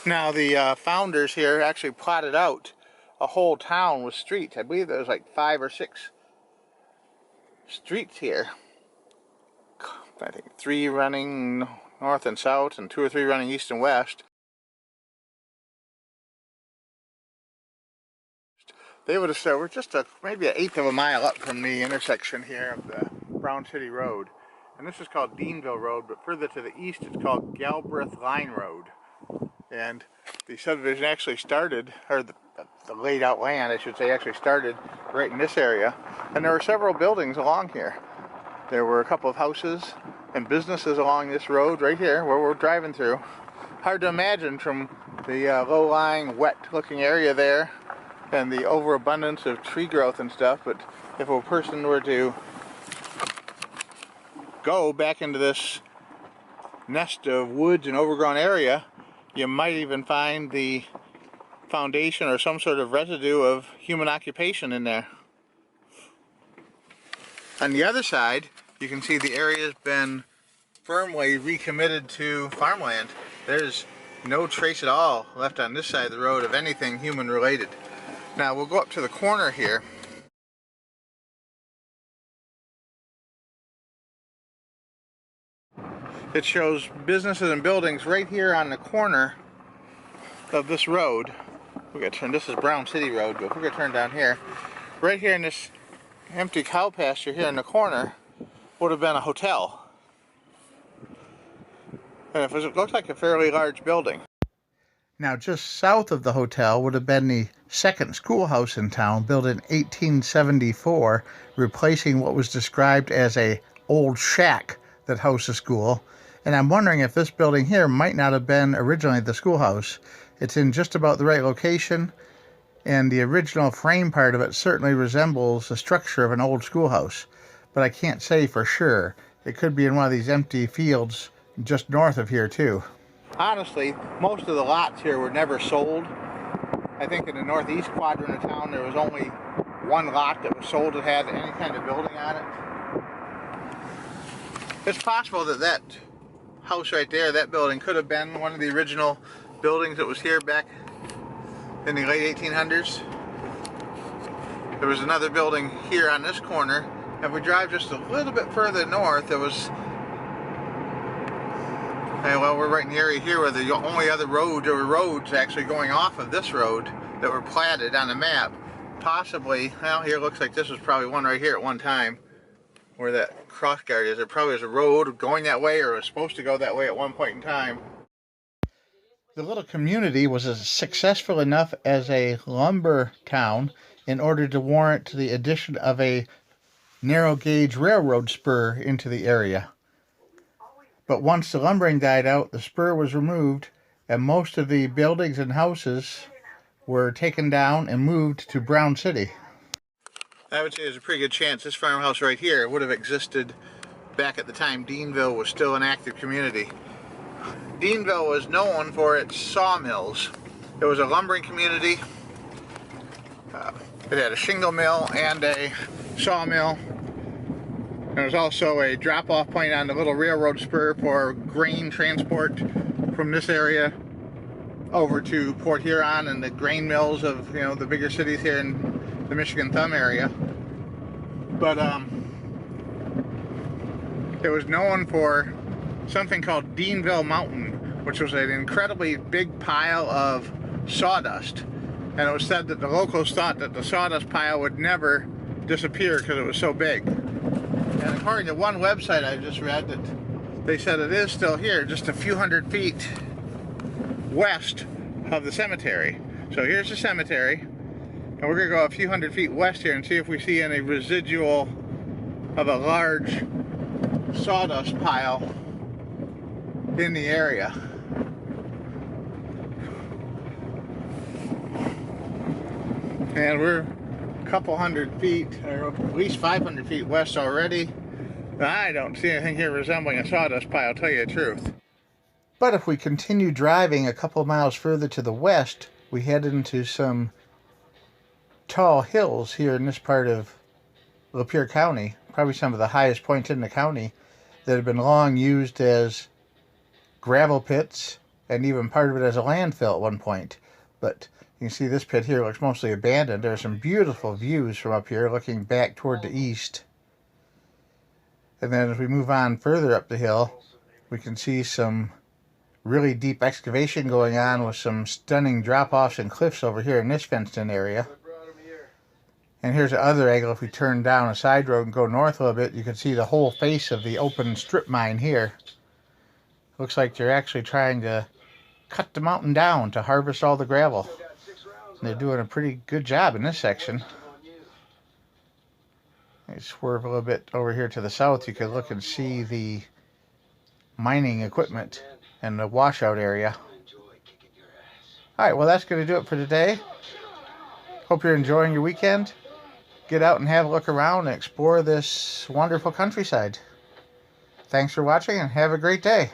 Now the founders here actually plotted out a whole town with streets. I believe there was like 5 or 6 streets here. I think 3 running north and south and 2 or 3 running east and west. They would have said we're just maybe 1/8 of a mile up from the intersection here of the Brown City Road. And this is called Deanville Road, but further to the east it's called Galbraith Line Road. And the subdivision actually started, or the laid out land, I should say, actually started right in this area. And there were several buildings along here. There were a couple of houses and businesses along this road right here where we're driving through. Hard to imagine from the low-lying, wet-looking area there and the overabundance of tree growth and stuff, but if a person were to go back into this nest of woods and overgrown area, you might even find the foundation or some sort of residue of human occupation in there. On the other side, you can see the area has been firmly recommitted to farmland. There's no trace at all left on this side of the road of anything human related. Now we'll go up to the corner here. It shows businesses and buildings right here on the corner of this road. We're gonna turn, this is Brown City Road, but we're gonna turn down here. Right here in this empty cow pasture here in the corner would have been a hotel. And it looked like a fairly large building. Now just south of the hotel would have been the second schoolhouse in town, built in 1874, replacing what was described as a old shack that housed a school. And I'm wondering if this building here might not have been originally the schoolhouse. It's in just about the right location, and the original frame part of it certainly resembles the structure of an old schoolhouse. But I can't say for sure. It could be in one of these empty fields just north of here too. Honestly, most of the lots here were never sold. I think in the northeast quadrant of town there was only one lot that was sold that had any kind of building on it. It's possible that that house right there, that building, could have been one of the original buildings that was here back in the late 1800s. There was another building here on this corner. If we drive just a little bit further north, there was, well, we're right in the area here where the only other road, there were roads actually going off of this road that were platted on the map. Possibly, well, here it looks like this was probably one right here at one time where that cross guard is. There probably is a road going that way, or was supposed to go that way at one point in time. The little community was successful enough as a lumber town in order to warrant the addition of a narrow gauge railroad spur into the area. But once the lumbering died out, the spur was removed, and most of the buildings and houses were taken down and moved to Brown City. I would say there's a pretty good chance this farmhouse right here would have existed back at the time Deanville was still an active community. Deanville was known for its sawmills. It was a lumbering community. It had a shingle mill and a sawmill. There was also a drop-off point on the little railroad spur for grain transport from this area over to Port Huron and the grain mills of, you know, the bigger cities here in the Michigan Thumb area. But it was known for something called Deanville Mountain, which was an incredibly big pile of sawdust. And it was said that the locals thought that the sawdust pile would never disappear because it was so big. And according to one website I just read, that they said it is still here, just a few hundred feet west of the cemetery. So here's the cemetery, and we're going to go a few hundred feet west here and see if we see any residual of a large sawdust pile in the area. And we're a couple hundred feet, or at least 500 feet west already. I don't see anything here resembling a sawdust pile, to tell you the truth. But if we continue driving a couple of miles further to the west, we head into some tall hills here in this part of Lapeer County, probably some of the highest points in the county, that have been long used as gravel pits and even part of it as a landfill at one point. But you can see this pit here looks mostly abandoned. There's some beautiful views from up here looking back toward the east. And then as we move on further up the hill, we can see some really deep excavation going on with some stunning drop-offs and cliffs over here in this fenced-in area. And here's the other angle. If we turn down a side road and go north a little bit, you can see the whole face of the open strip mine here. Looks like they're actually trying to cut the mountain down to harvest all the gravel. And they're doing a pretty good job in this section. Let me swerve a little bit over here to the south. You can look and see the mining equipment and the washout area. Alright, well that's going to do it for today. Hope you're enjoying your weekend. Get out and have a look around and explore this wonderful countryside. Thanks for watching and have a great day.